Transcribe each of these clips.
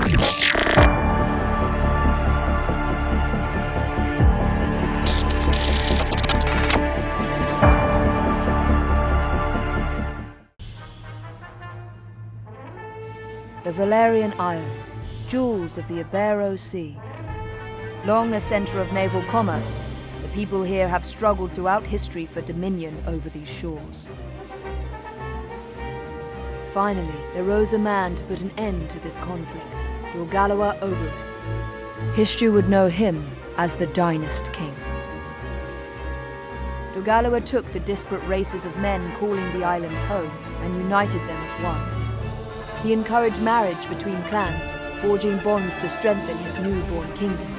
The Valerian Isles, jewels of the Obero Sea. Long a center of naval commerce, the people here have struggled throughout history for dominion over these shores. Finally, there rose a man to put an end to this conflict, Dorgalua Oberyth. History would know him as the Dynast-King. Dorgalua took the disparate races of men calling the islands home and united them as one. He encouraged marriage between clans, forging bonds to strengthen his newborn kingdom.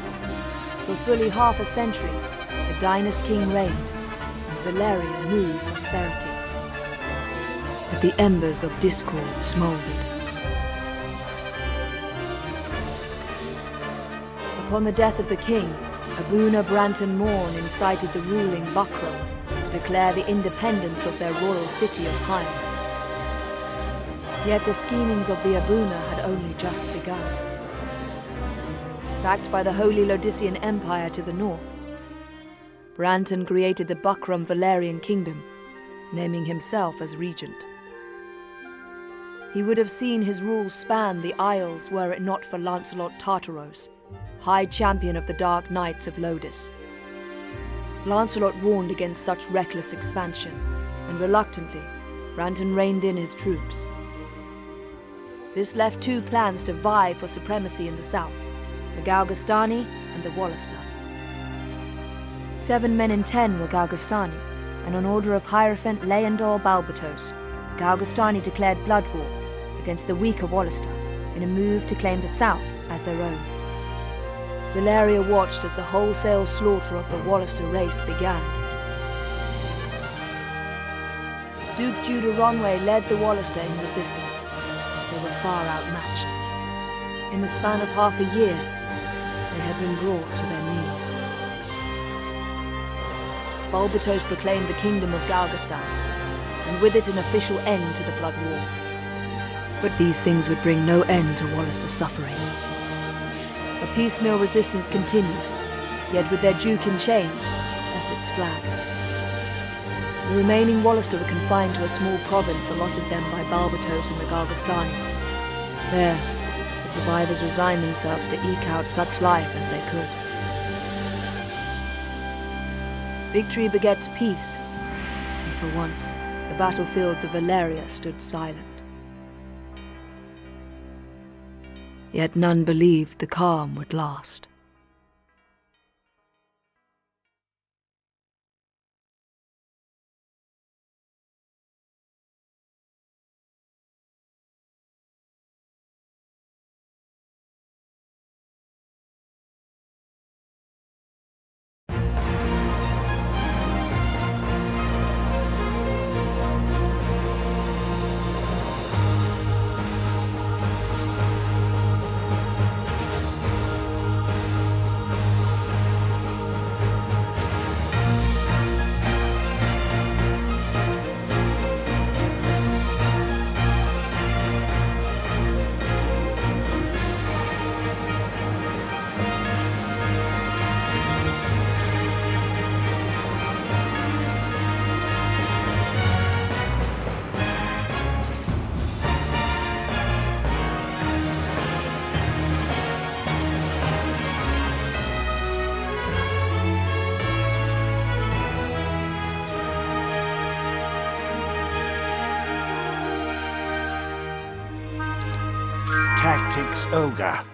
For fully half a century, the Dynast-King reigned, and Valeria knew prosperity. But the embers of discord smoldered. Upon the death of the king, Abuna Branton Morn incited the ruling Buckram to declare the independence of their royal city of Hyde. Yet the schemings of the Abuna had only just begun. Backed by the Holy Lodician Empire to the north, Branton created the Buckram Valerian Kingdom, naming himself as regent. He would have seen his rule span the Isles were it not for Lancelot Tartaros, High Champion of the Dark Knights of Lodis. Lancelot warned against such reckless expansion, and reluctantly, Branton reined in his troops. This left two clans to vie for supremacy in the south, the Galgastani and the Wallister. 7 men in 10 were Galgastani, and on order of Hierophant Leandor Balbatos, the Galgastani declared blood war against the weaker Wallister in a move to claim the south as their own. Valeria watched as the wholesale slaughter of the Wallister race began. Duke Judah Ronway led the Wallister in resistance. They were far outmatched. In the span of half a year, they had been brought to their knees. Balbatos proclaimed the kingdom of Galgastan, and with it an official end to the blood war. But these things would bring no end to Wallister's suffering. A piecemeal resistance continued, yet with their duke in chains, efforts flagged. The remaining Wallister were confined to a small province allotted them by Balbatos and the Galgastani. There, the survivors resigned themselves to eke out such life as they could. Victory begets peace, and for once, the battlefields of Valeria stood silent. Yet none believed the calm would last. Tactics Ogre.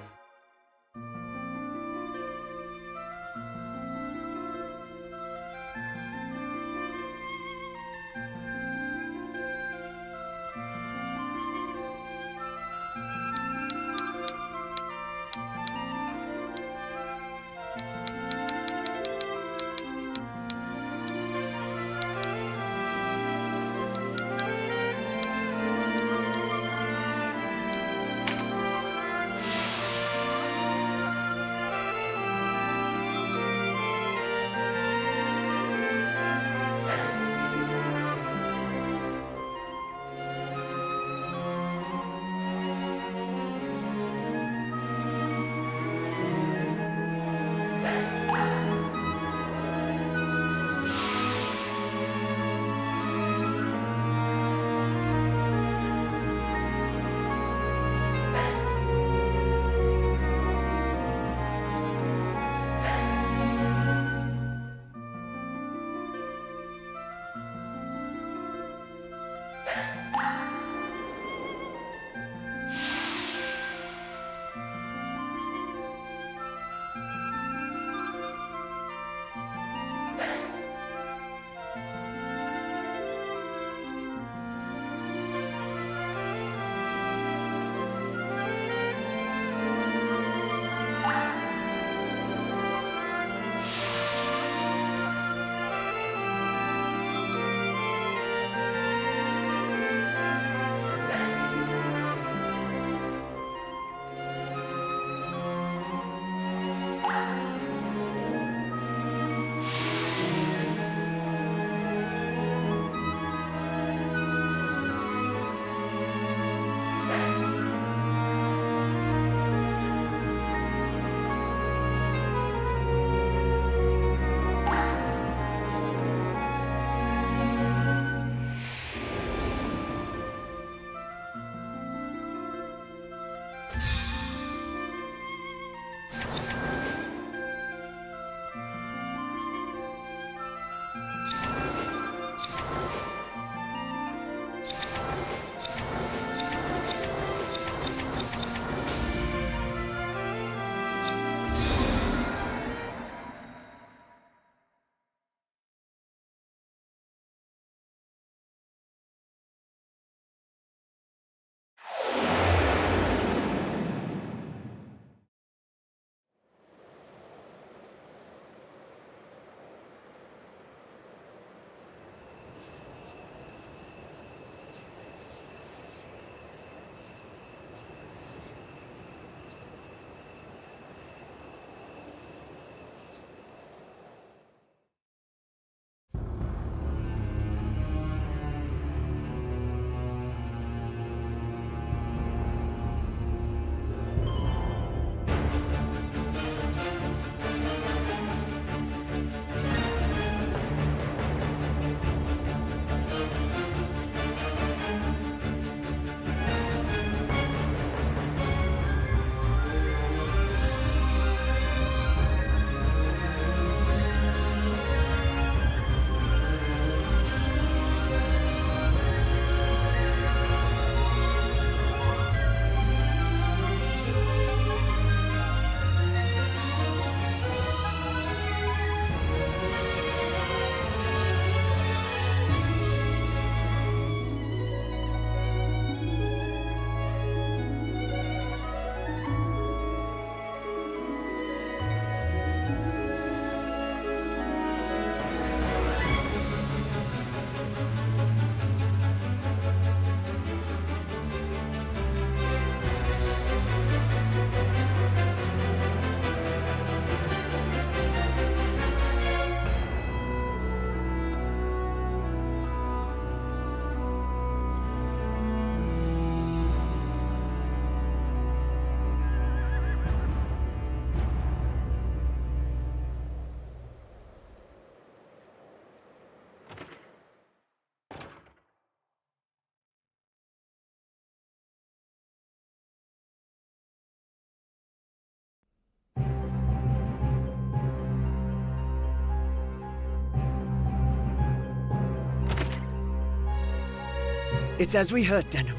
It's as we heard, Denham.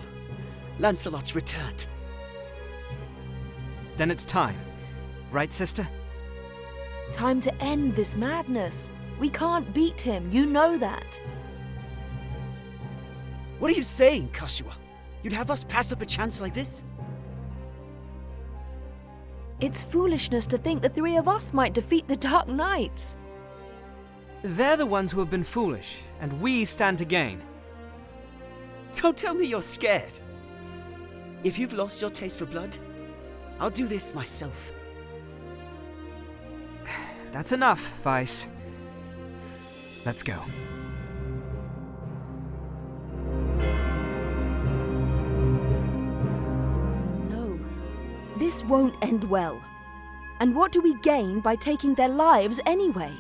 Lancelot's returned. Then it's time. Right, sister? Time to end this madness. We can't beat him, you know that. What are you saying, Kashua? You'd have us pass up a chance like this? It's foolishness to think the three of us might defeat the Dark Knights. They're the ones who have been foolish, and we stand to gain. Don't tell me you're scared. If you've lost your taste for blood, I'll do this myself. That's enough, Vice. Let's go. No, this won't end well. And what do we gain by taking their lives anyway?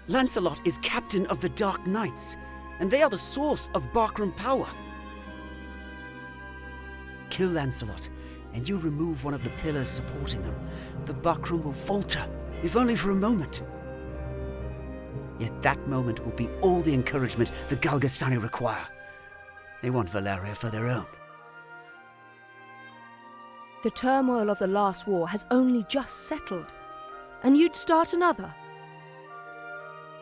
Lancelot is captain of the Dark Knights, and they are the source of Barkram power. Kill Lancelot, and you remove one of the pillars supporting them. The Barkram will falter, if only for a moment. Yet that moment will be all the encouragement the Galgastani require. They want Valeria for their own. The turmoil of the last war has only just settled. And you'd start another?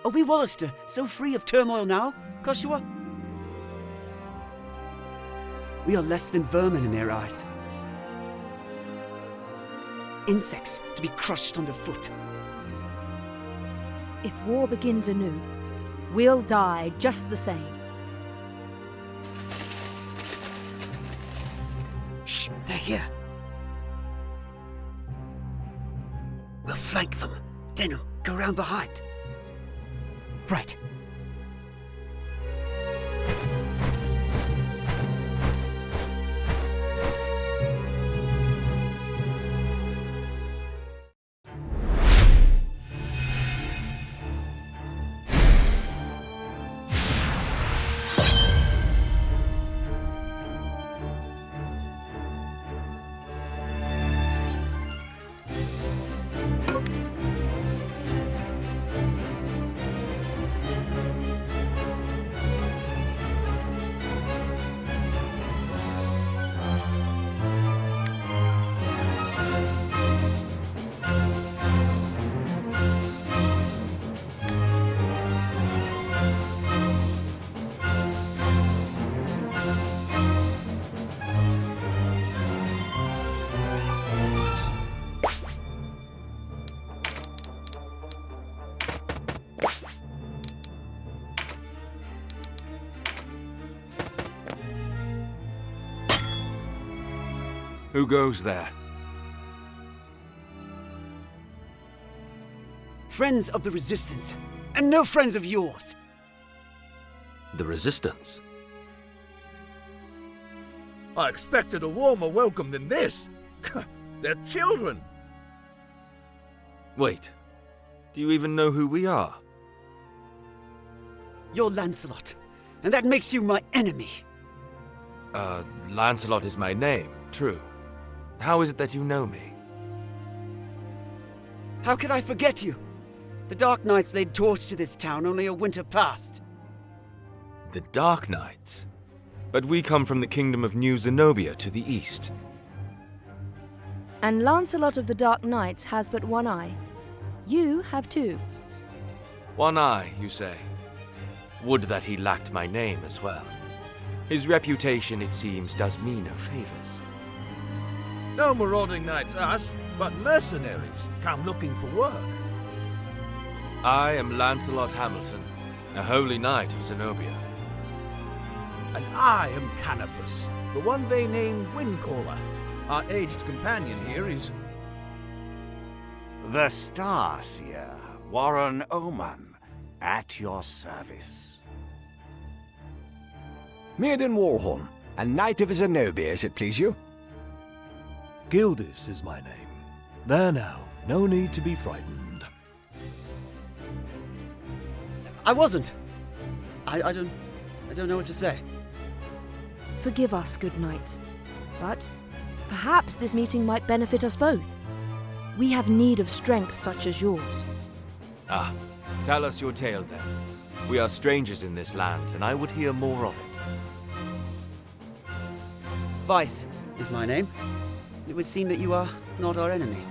Are we Wallister so free of turmoil now, Kashua? We are less than vermin in their eyes. Insects to be crushed underfoot. If war begins anew, we'll die just the same. Shh, they're here. We'll flank them. Denham, go round behind. Right. Who goes there? Friends of the Resistance, and no friends of yours. The Resistance? I expected a warmer welcome than this. They're children. Wait, do you even know who we are? You're Lancelot, and that makes you my enemy. Lancelot is my name, true. How is it that you know me? How could I forget you? The Dark Knights laid torch to this town only a winter past. The Dark Knights? But we come from the kingdom of New Zenobia to the east. And Lancelot of the Dark Knights has but one eye. You have two. One eye, you say? Would that he lacked my name as well. His reputation, it seems, does me no favors. No marauding knights us, but mercenaries come looking for work. I am Lancelot Hamilton, a holy knight of Zenobia. And I am Canopus, the one they named Windcaller. Our aged companion here is... The Starseer, Warren Oman, at your service. Maiden Warhorn, a knight of Zenobia, as it please you. Gildis is my name. There now, no need to be frightened. I wasn't. I don't know what to say. Forgive us, good knights. But perhaps this meeting might benefit us both. We have need of strength such as yours. Ah, tell us your tale then. We are strangers in this land, and I would hear more of it. Vice is my name. It would seem that you are not our enemy.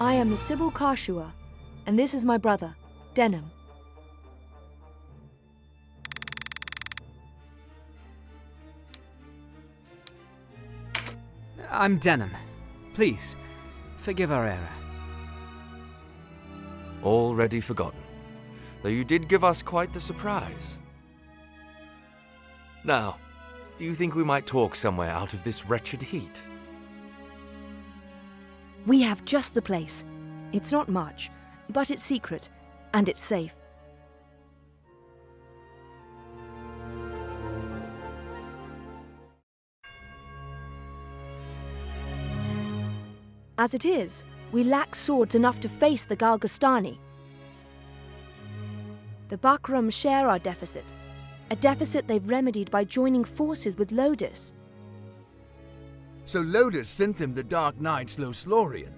I am the Sybil Karshua, and this is my brother, Denham. I'm Denham. Please, forgive our error. Already forgotten, though you did give us quite the surprise. Now, do you think we might talk somewhere out of this wretched heat? We have just the place. It's not much, but it's secret, and it's safe. As it is, we lack swords enough to face the Galgastani. The Bakram share our deficit, a deficit they've remedied by joining forces with Lodis. So Lodis sent them the Dark Knight's Lothlorien.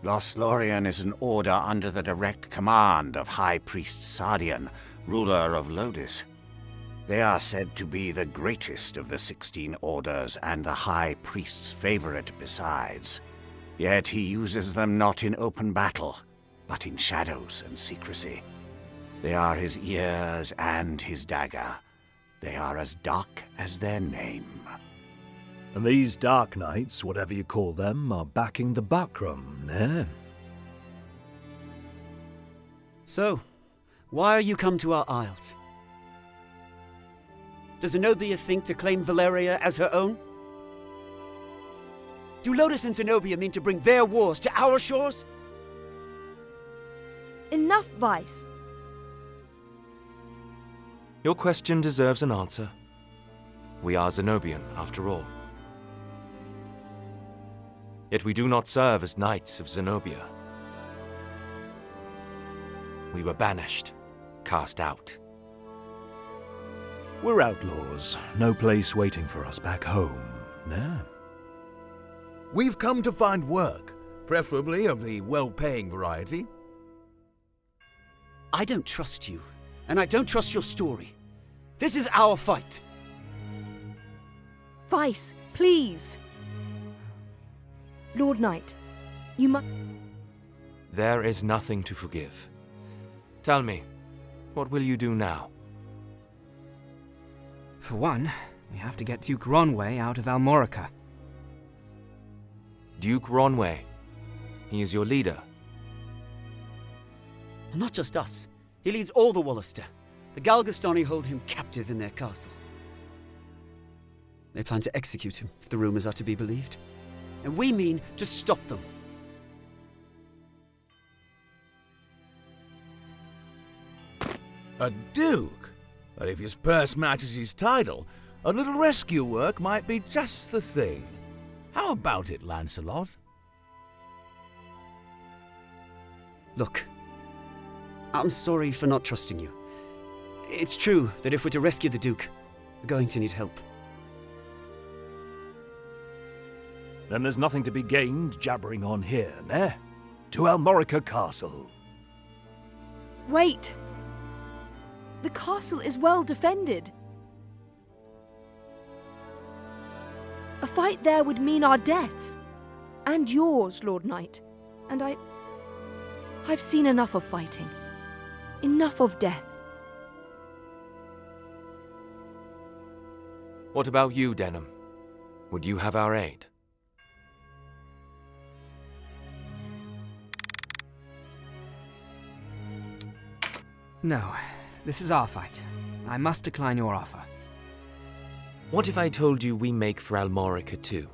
Lothlorien is an order under the direct command of High Priest Sardian, ruler of Lodis. They are said to be the greatest of the 16 orders and the High Priest's favorite besides. Yet he uses them not in open battle, but in shadows and secrecy. They are his ears and his dagger. They are as dark as their name. And these Dark Knights, whatever you call them, are backing the Bakram, eh? So, why are you come to our isles? Does Zenobia think to claim Valeria as her own? Do Lodis and Zenobia mean to bring their wars to our shores? Enough, Vice. Your question deserves an answer. We are Zenobian, after all. Yet we do not serve as knights of Zenobia. We were banished, cast out. We're outlaws. No place waiting for us back home, nah? We've come to find work, preferably of the well-paying variety. I don't trust you, and I don't trust your story. This is our fight. Vice, please. Lord Knight, you must... There is nothing to forgive. Tell me, what will you do now? For one, we have to get Duke Ronway out of Almorica. Duke Ronway. He is your leader. Not just us. He leads all the Wollister. The Galgastani hold him captive in their castle. They plan to execute him, if the rumors are to be believed. And we mean to stop them. A duke? But if his purse matches his title, a little rescue work might be just the thing. How about it, Lancelot? Look, I'm sorry for not trusting you. It's true that if we're to rescue the Duke, we're going to need help. Then there's nothing to be gained jabbering on here, nah? To Almorica Castle. Wait! The castle is well defended. A fight there would mean our deaths. And yours, Lord Knight. And I've seen enough of fighting. Enough of death. What about you, Denham? Would you have our aid? No, this is our fight. I must decline your offer. What if I told you we make for Almorica too?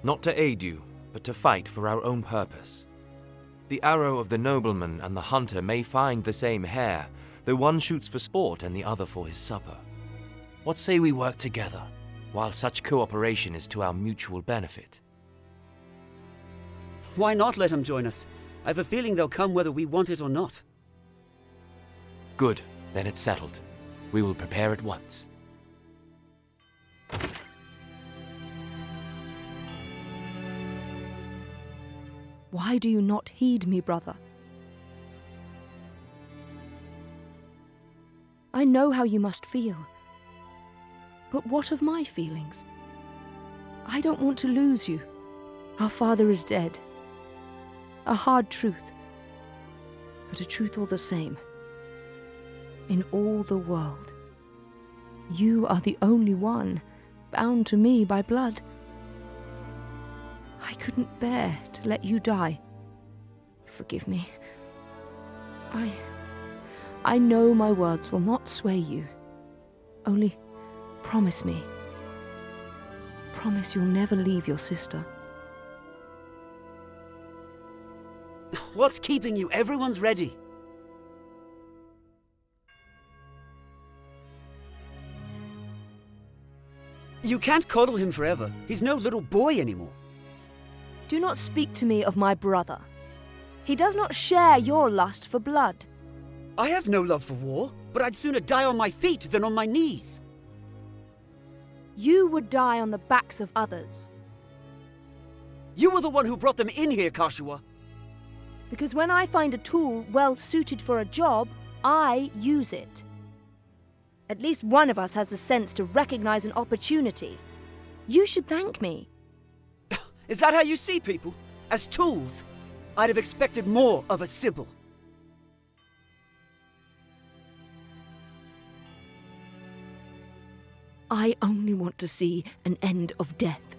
Not to aid you, but to fight for our own purpose. The arrow of the nobleman and the hunter may find the same hare, though one shoots for sport and the other for his supper. What say we work together, while such cooperation is to our mutual benefit? Why not let him join us? I have a feeling they'll come whether we want it or not. Good, then it's settled. We will prepare at once. Why do you not heed me, brother? I know how you must feel. But what of my feelings? I don't want to lose you. Our father is dead. A hard truth, but a truth all the same. In all the world, you are the only one bound to me by blood. I couldn't bear to let you die. Forgive me. I know my words will not sway you. Only promise me. Promise you'll never leave your sister. What's keeping you? Everyone's ready. You can't coddle him forever. He's no little boy anymore. Do not speak to me of my brother. He does not share your lust for blood. I have no love for war, but I'd sooner die on my feet than on my knees. You would die on the backs of others. You were the one who brought them in here, Kashua. Because when I find a tool well suited for a job, I use it. At least one of us has the sense to recognize an opportunity. You should thank me. Is that how you see people? As tools? I'd have expected more of a Sibyl. I only want to see an end of death.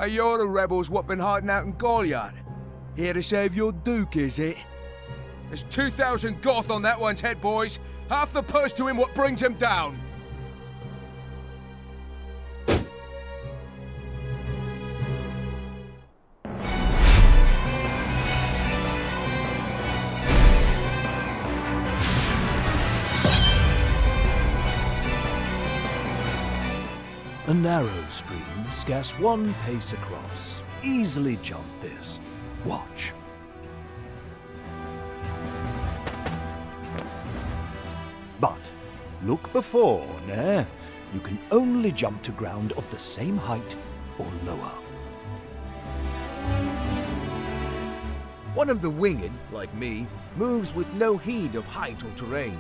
Hey, you're the rebels what been hiding out in Goliath. Here to save your duke, is it? There's 2,000 Goth on that one's head, boys. Half the purse to him what brings him down. A narrow stream, scarce one pace across. Easily jump this. Watch. But look before, nah. You can only jump to ground of the same height or lower. One of the winged, like me, moves with no heed of height or terrain.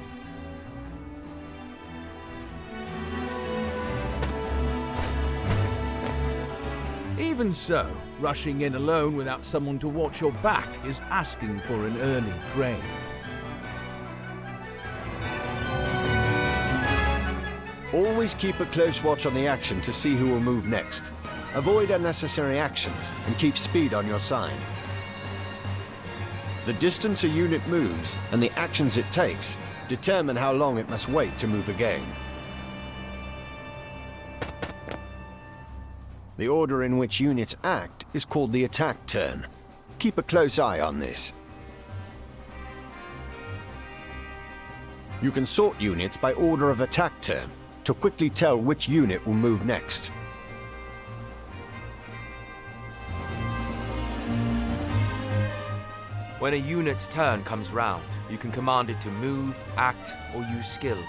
Even so, rushing in alone without someone to watch your back is asking for an early grave. Always keep a close watch on the action to see who will move next. Avoid unnecessary actions and keep speed on your side. The distance a unit moves and the actions it takes determine how long it must wait to move again. The order in which units act is called the attack turn. Keep a close eye on this. You can sort units by order of attack turn to quickly tell which unit will move next. When a unit's turn comes round, you can command it to move, act, or use skills.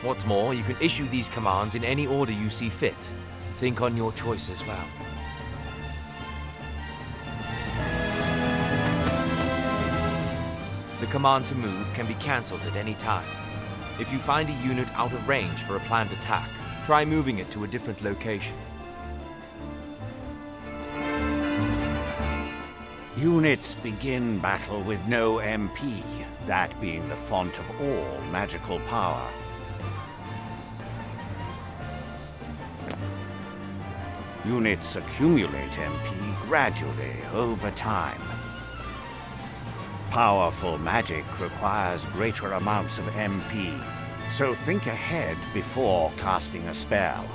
What's more, you can issue these commands in any order you see fit. Think on your choice as well. The command to move can be cancelled at any time. If you find a unit out of range for a planned attack, try moving it to a different location. Units begin battle with no MP, that being the font of all magical power. Units accumulate MP gradually over time. Powerful magic requires greater amounts of MP, so think ahead before casting a spell.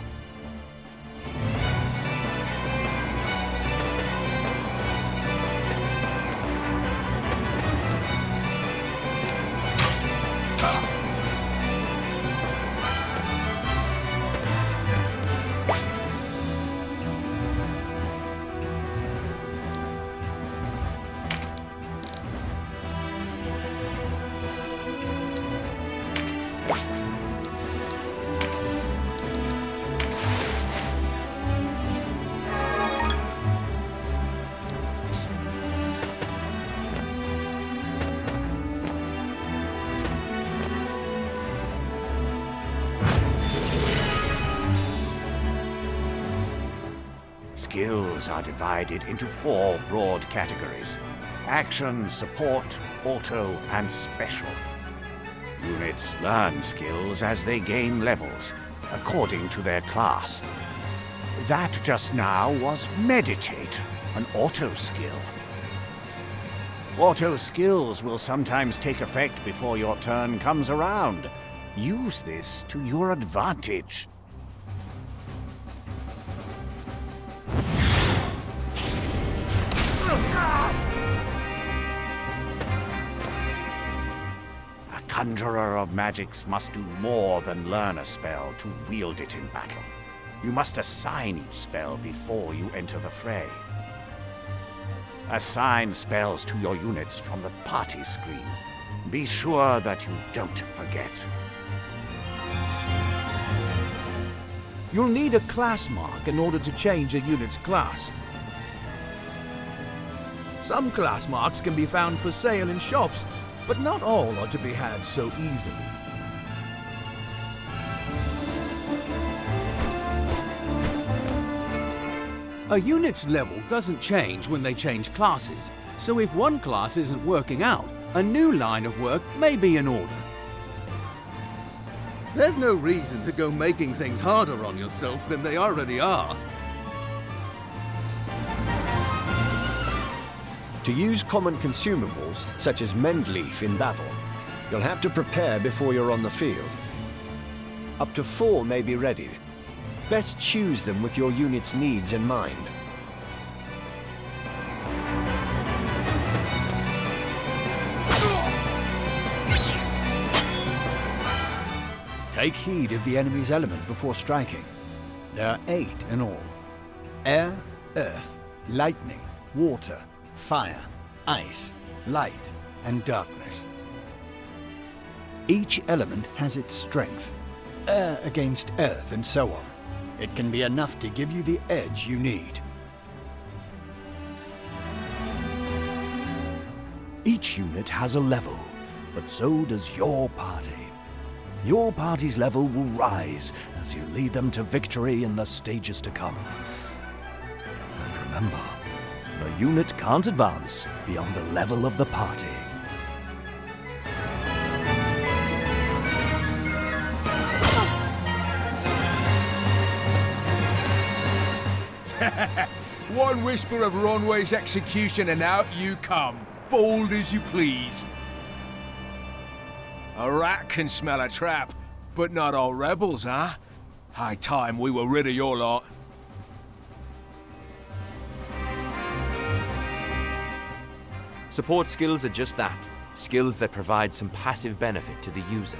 Skills are divided into 4 broad categories: action, support, auto, and special. Units learn skills as they gain levels, according to their class. That just now was meditate, an auto skill. Auto skills will sometimes take effect before your turn comes around. Use this to your advantage. A conjurer of magics must do more than learn a spell to wield it in battle. You must assign each spell before you enter the fray. Assign spells to your units from the party screen. Be sure that you don't forget. You'll need a class mark in order to change a unit's class. Some class marks can be found for sale in shops, but not all are to be had so easily. A unit's level doesn't change when they change classes, so if one class isn't working out, a new line of work may be in order. There's no reason to go making things harder on yourself than they already are. To use common consumables, such as Mendleaf in battle, you'll have to prepare before you're on the field. Up to 4 may be readied. Best choose them with your unit's needs in mind. Take heed of the enemy's element before striking. There are 8 in all: air, earth, lightning, water, fire, ice, light, and darkness. Each element has its strength. Air against earth, and so on. It can be enough to give you the edge you need. Each unit has a level, but so does your party. Your party's level will rise as you lead them to victory in the stages to come. And remember, the unit can't advance beyond the level of the party. One whisper of Ronway's execution and out you come, bold as you please. A rat can smell a trap, but not all rebels, huh? High time we were rid of your lot. Support skills are just that, skills that provide some passive benefit to the user.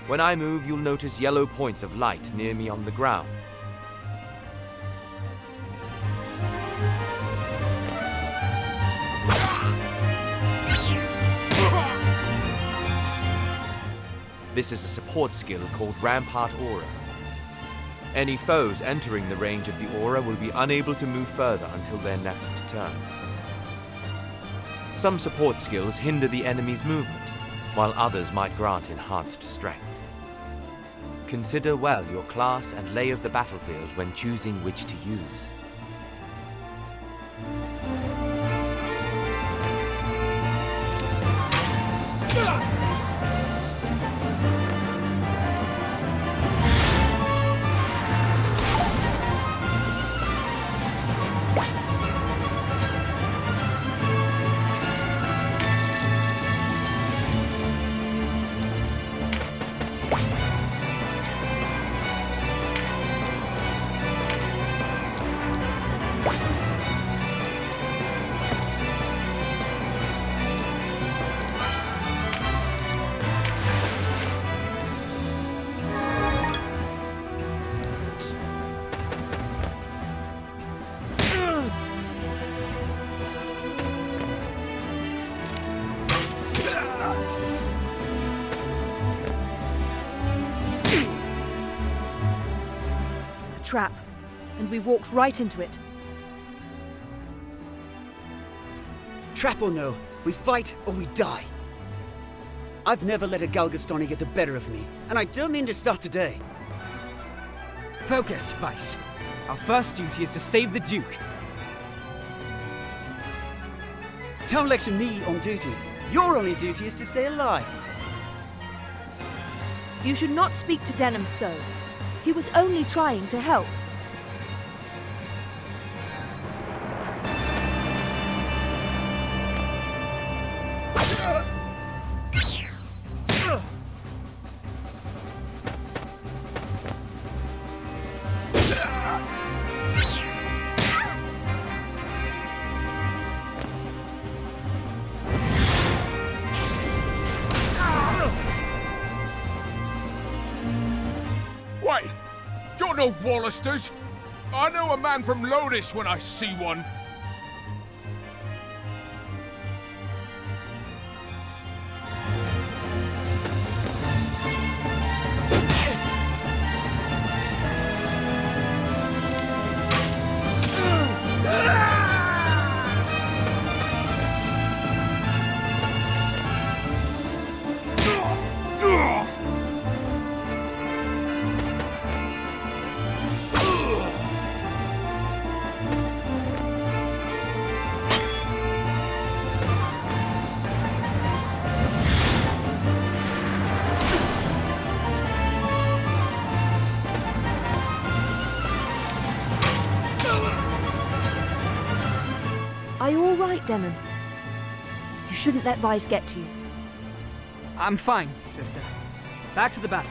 When I move, you'll notice yellow points of light near me on the ground. This is a support skill called Rampart Aura. Any foes entering the range of the aura will be unable to move further until their next turn. Some support skills hinder the enemy's movement, while others might grant enhanced strength. Consider well your class and lay of the battlefield when choosing which to use. trap, and we walked right into it. Trap or no, we fight or we die. I've never let a Galgastani get the better of me, and I don't mean to start today. Focus, Vice. Our first duty is to save the Duke. Don't lecture me on duty. Your only duty is to stay alive. You should not speak to Denham so. He was only trying to help. Wait! You're no Wallisters! I know a man from Lodis when I see one! Are you all right, Denham? You shouldn't let Vice get to you. I'm fine, sister. Back to the battle.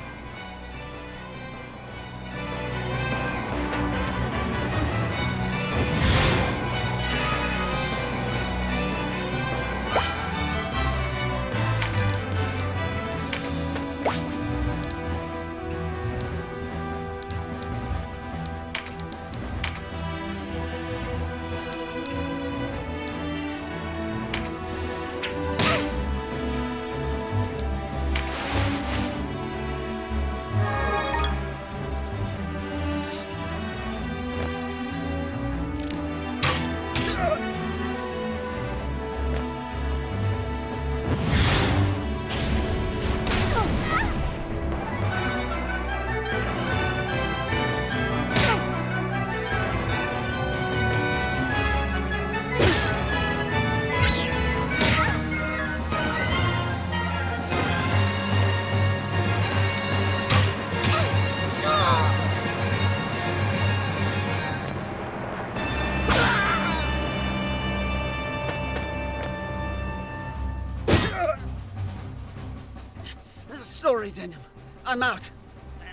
Sorry, Denham. I'm out.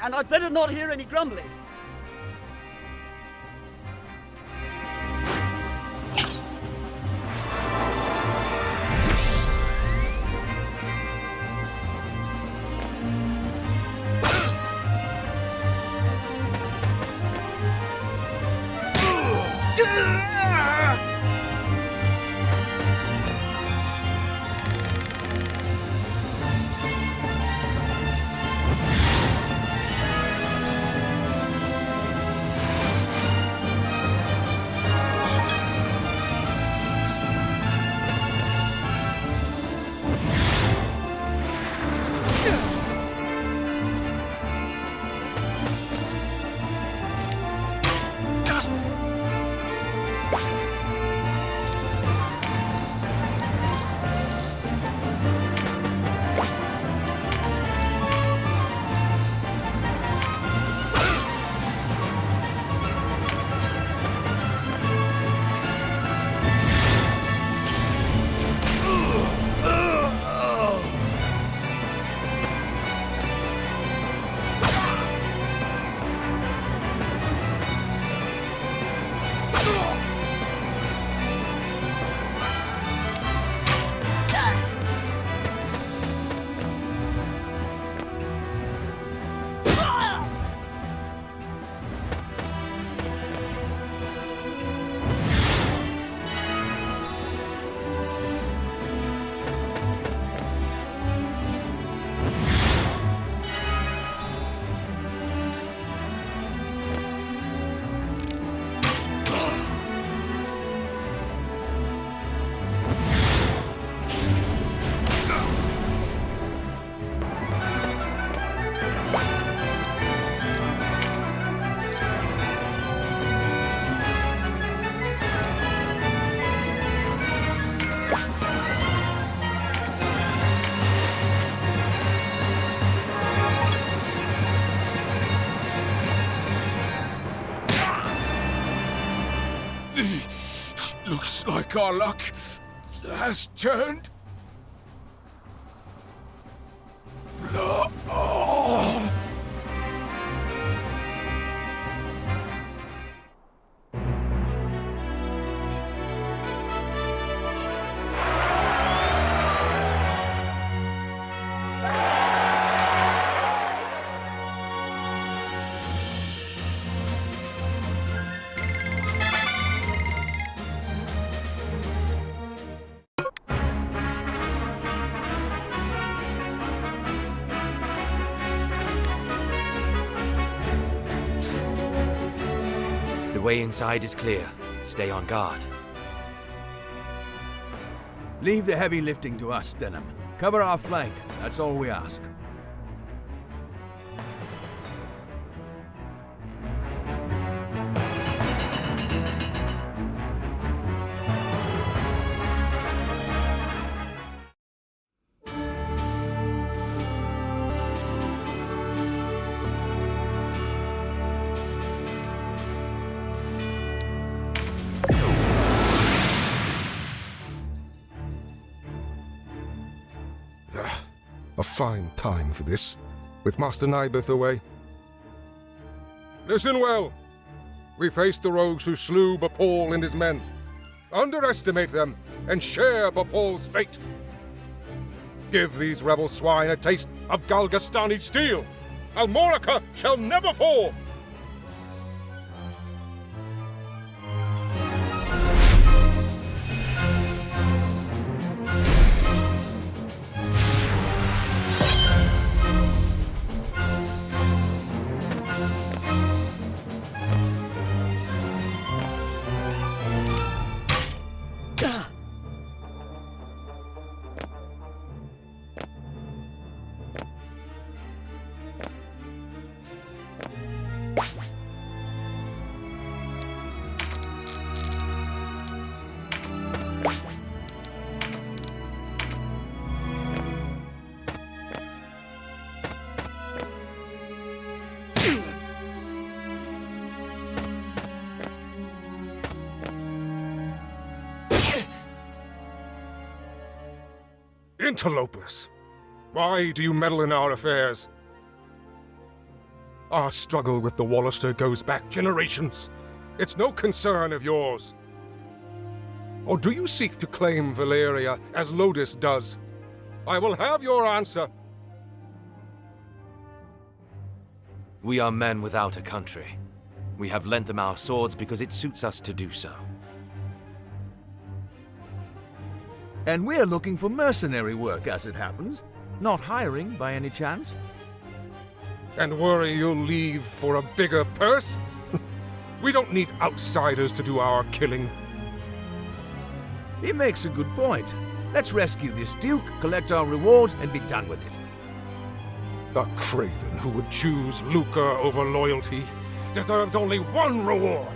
And I'd better not hear any grumbling. like our luck has turned. The way inside is clear. Stay on guard. Leave the heavy lifting to us, Denham. Cover our flank. That's all we ask. A fine time for this, with Master Nibeth away. Listen well. We faced the rogues who slew Bapal and his men. Underestimate them, and share Bapal's fate. Give these rebel swine a taste of Galgastani steel. Almorica shall never fall! Interlopers! Why do you meddle in our affairs? Our struggle with the Wallister goes back generations. It's no concern of yours. Or do you seek to claim Valeria as Lodis does? I will have your answer. We are men without a country. We have lent them our swords because it suits us to do so. And we're looking for mercenary work, as it happens. Not hiring, by any chance. And worry you'll leave for a bigger purse? We don't need outsiders to do our killing. He makes a good point. Let's rescue this Duke, collect our reward, and be done with it. A craven who would choose lucre over loyalty deserves only one reward.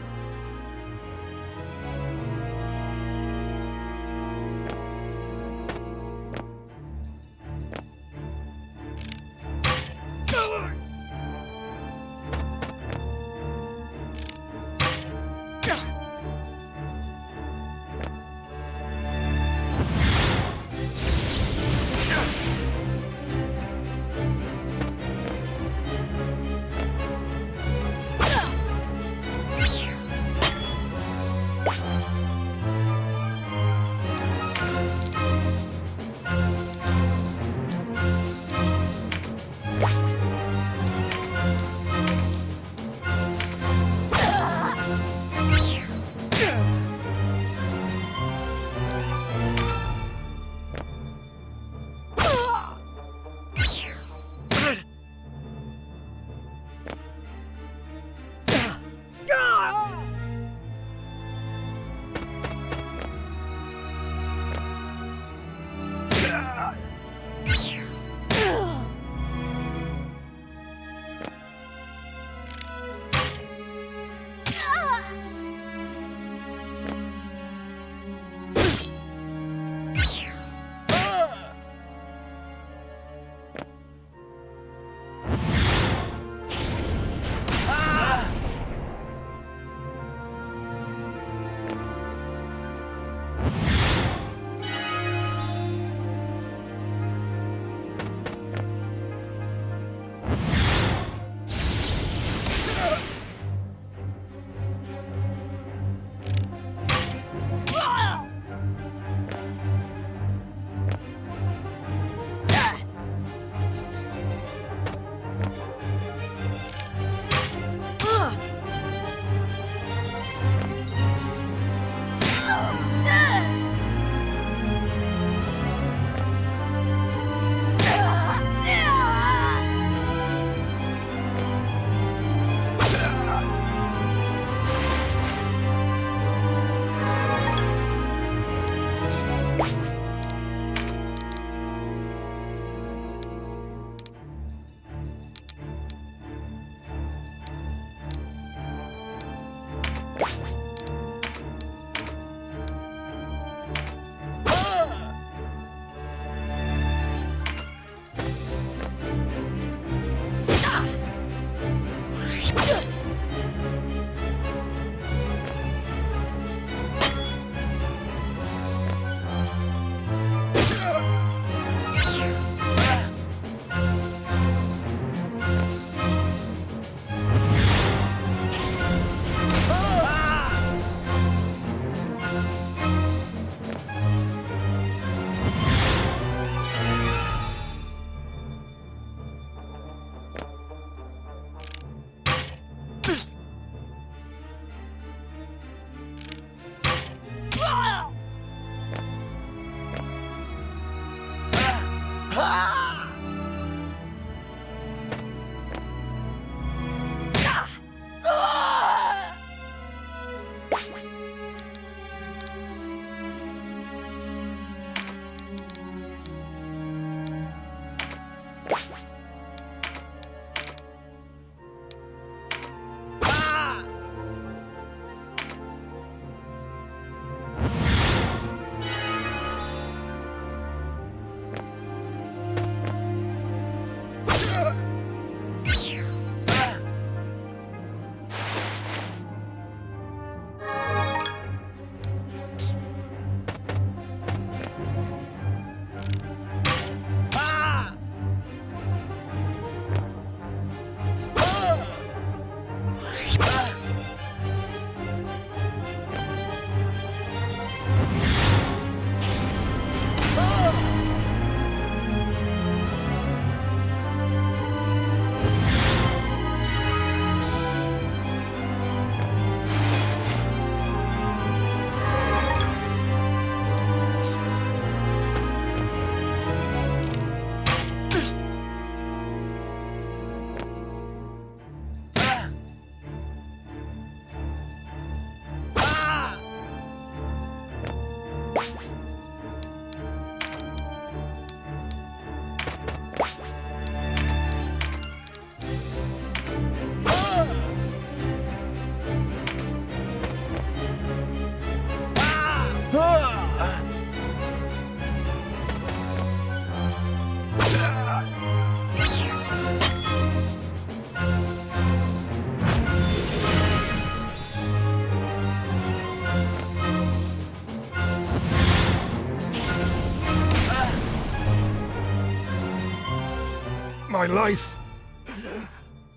my life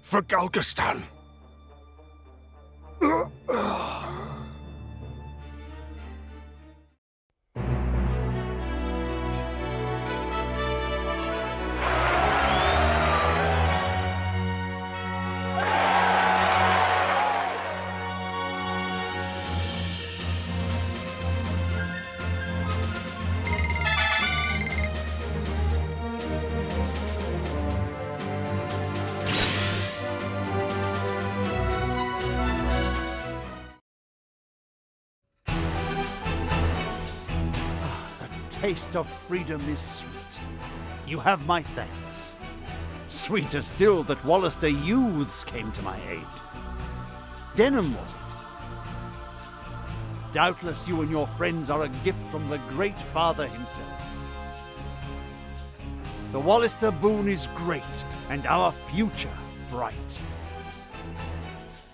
for Galgastan. Taste of freedom is sweet. You have my thanks. Sweeter still that Wallister youths came to my aid. Denham, was it? Doubtless you and your friends are a gift from the Great Father himself. The Wallister boon is great, and our future bright.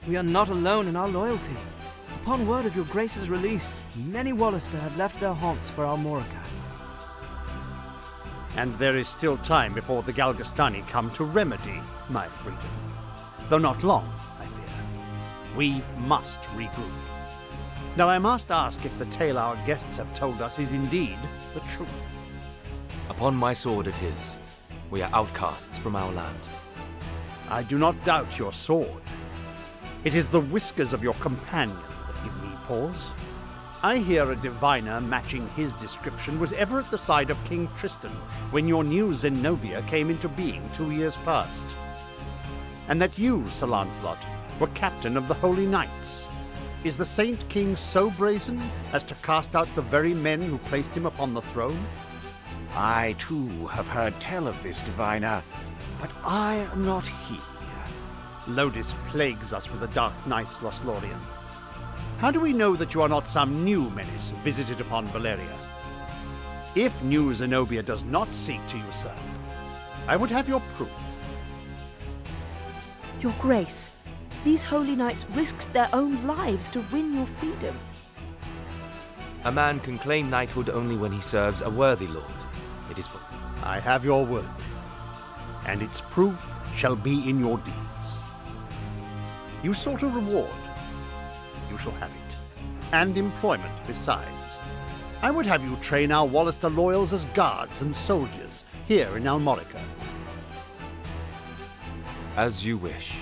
We are not alone in our loyalty. Upon word of your Grace's release, many Wallister have left their haunts for Almorica. And there is still time before the Galgastani come to remedy my freedom. Though not long, I fear. We must regroup. Now I must ask if the tale our guests have told us is indeed the truth. Upon my sword it is. We are outcasts from our land. I do not doubt your sword. It is the whiskers of your companion that give me pause. I hear a diviner matching his description was ever at the side of King Tristan when your new Zenobia came into being 2 years past. And that you, Sir Lancelot, were captain of the Holy Knights. Is the Saint King so brazen as to cast out the very men who placed him upon the throne? I, too, have heard tell of this diviner, but I am not he. Lodis plagues us with the Dark Knights, Lothlorien. How do we know that you are not some new menace visited upon Valeria? If new Zenobia does not seek to usurp, I would have your proof. Your Grace, these holy knights risked their own lives to win your freedom. A man can claim knighthood only when he serves a worthy lord. It is for... I have your word, and its proof shall be in your deeds. You sought a reward. You shall have it, and employment besides. I would have you train our Wallister loyals as guards and soldiers here in Almorica. As you wish.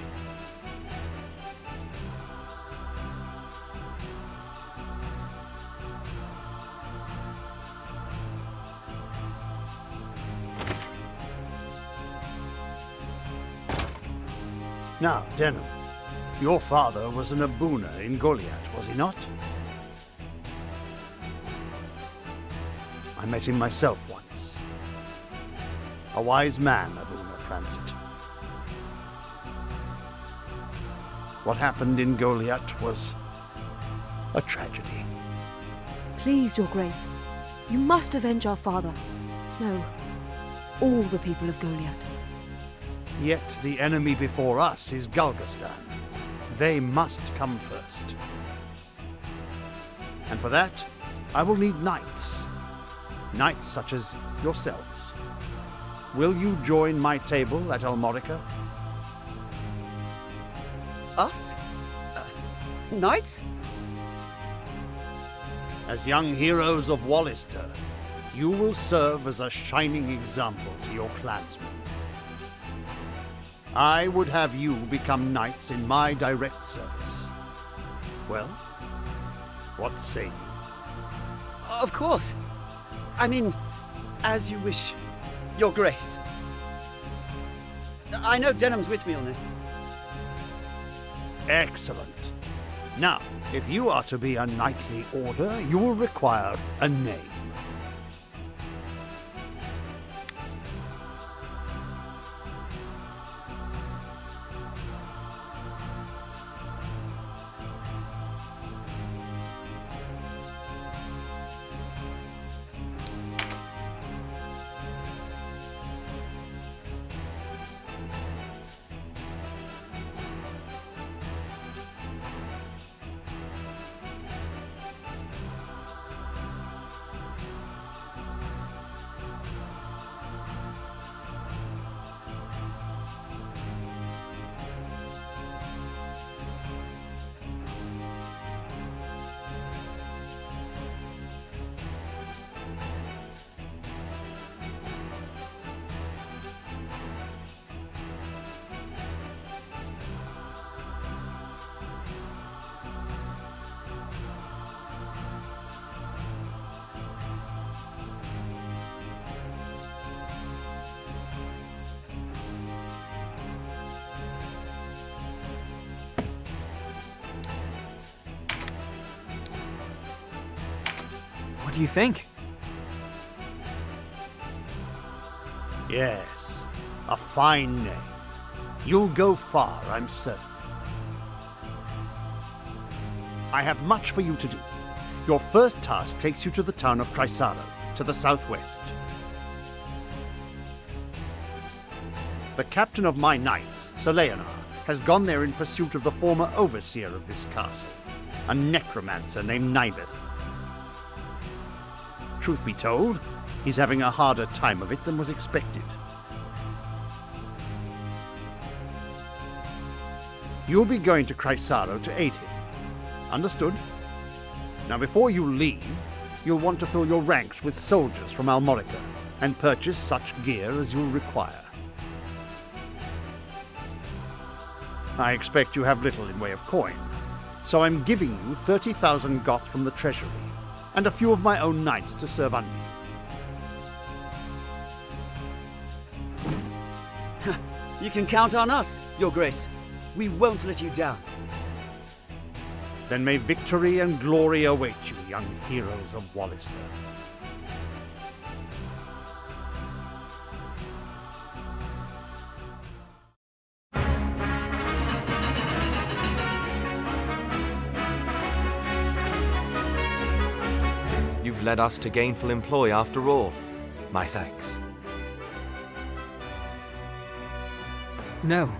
Now, Denham, your father was an Abuna in Goliath, was he not? I met him myself once. A wise man, Abuna Prancet. What happened in Goliath was a tragedy. Please, Your Grace, you must avenge our father. No, all the people of Goliath. Yet the enemy before us is Galgastan. They must come first. And for that, I will need knights. Knights such as yourselves. Will you join my table at Almorica? Us? Knights? As young heroes of Wallister, you will serve as a shining example to your clansmen. I would have you become knights in my direct service. Well, what say you? Of course. I mean, as you wish, Your Grace. I know Denham's with me on this. Excellent. Now, if you are to be a knightly order, you will require a name. What do you think? Yes, a fine name. You'll go far, I'm certain. I have much for you to do. Your first task takes you to the town of Chrysaro, to the southwest. The captain of my knights, Sir Leonard, has gone there in pursuit of the former overseer of this castle, a necromancer named Nibeth. Truth be told, he's having a harder time of it than was expected. You'll be going to Chrysaro to aid him. Understood? Now before you leave, you'll want to fill your ranks with soldiers from Almorica and purchase such gear as you'll require. I expect you have little in way of coin, so I'm giving you 30,000 goth from the treasury, and a few of my own knights to serve under you. You can count on us, Your Grace. We won't let you down. Then may victory and glory await you, young heroes of Wallister. You've led us to gainful employ after all. My thanks. No,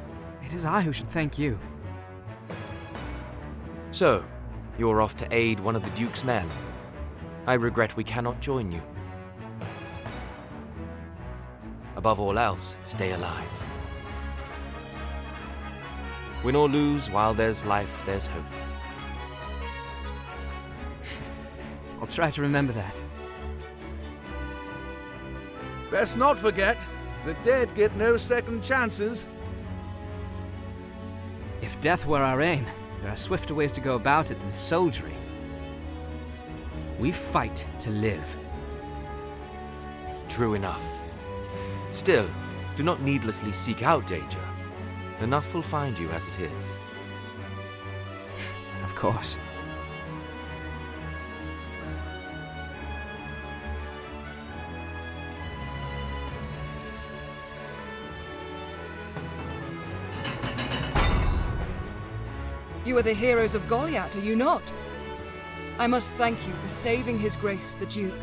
it is I who should thank you. So, you're off to aid one of the Duke's men. I regret we cannot join you. Above all else, stay alive. Win or lose, while there's life, there's hope. I'll try to remember that. Best not forget, the dead get no second chances. If death were our aim, there are swifter ways to go about it than soldiery. We fight to live. True enough. Still, do not needlessly seek out danger. Enough will find you as it is. Of course. You are the heroes of Goliath, are you not? I must thank you for saving His Grace the Duke.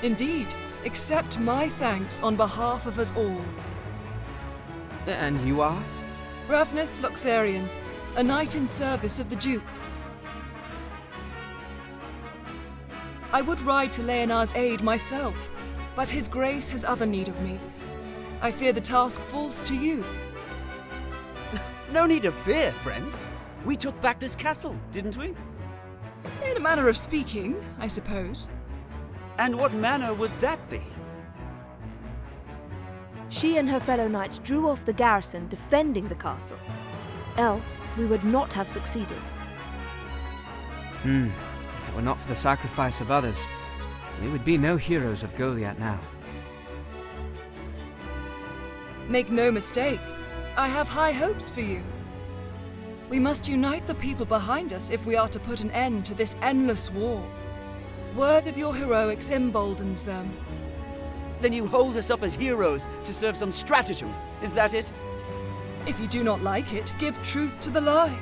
Indeed, accept my thanks on behalf of us all. And you are? Ravnus Loxarian, a knight in service of the Duke. I would ride to Leonard's aid myself, but His Grace has other need of me. I fear the task falls to you. No need of fear, friend. We took back this castle, didn't we? In a manner of speaking, I suppose. And what manner would that be? She and her fellow knights drew off the garrison defending the castle. Else, we would not have succeeded. If it were not for the sacrifice of others, we would be no heroes of Goliath now. Make no mistake, I have high hopes for you. We must unite the people behind us if we are to put an end to this endless war. Word of your heroics emboldens them. Then you hold us up as heroes to serve some stratagem, is that it? If you do not like it, give truth to the lie.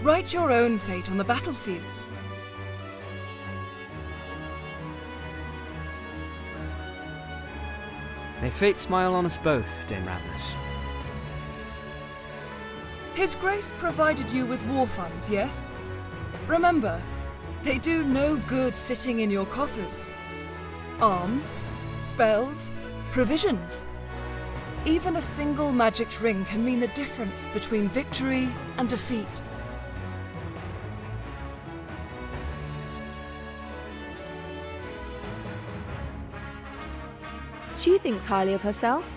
Write your own fate on the battlefield. May fate smile on us both, Dame Ravnus. His Grace provided you with war funds, yes? Remember, they do no good sitting in your coffers. Arms, spells, provisions. Even a single magic ring can mean the difference between victory and defeat. She thinks highly of herself.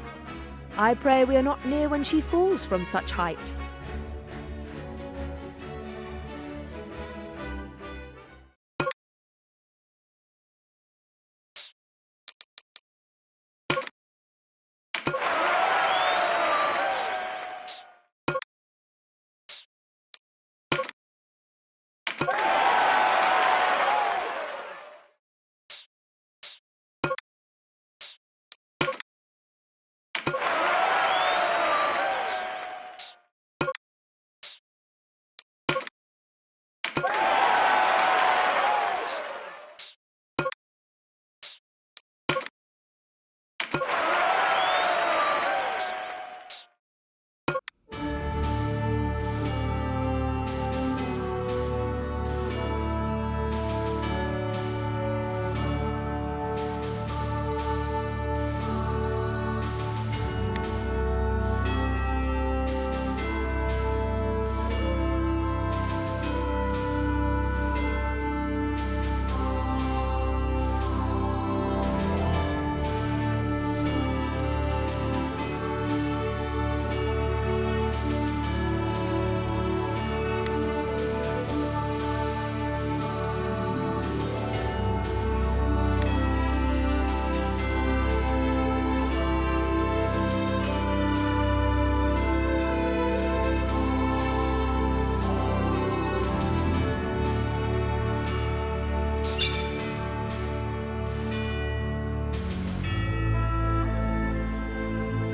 I pray we are not near when she falls from such height.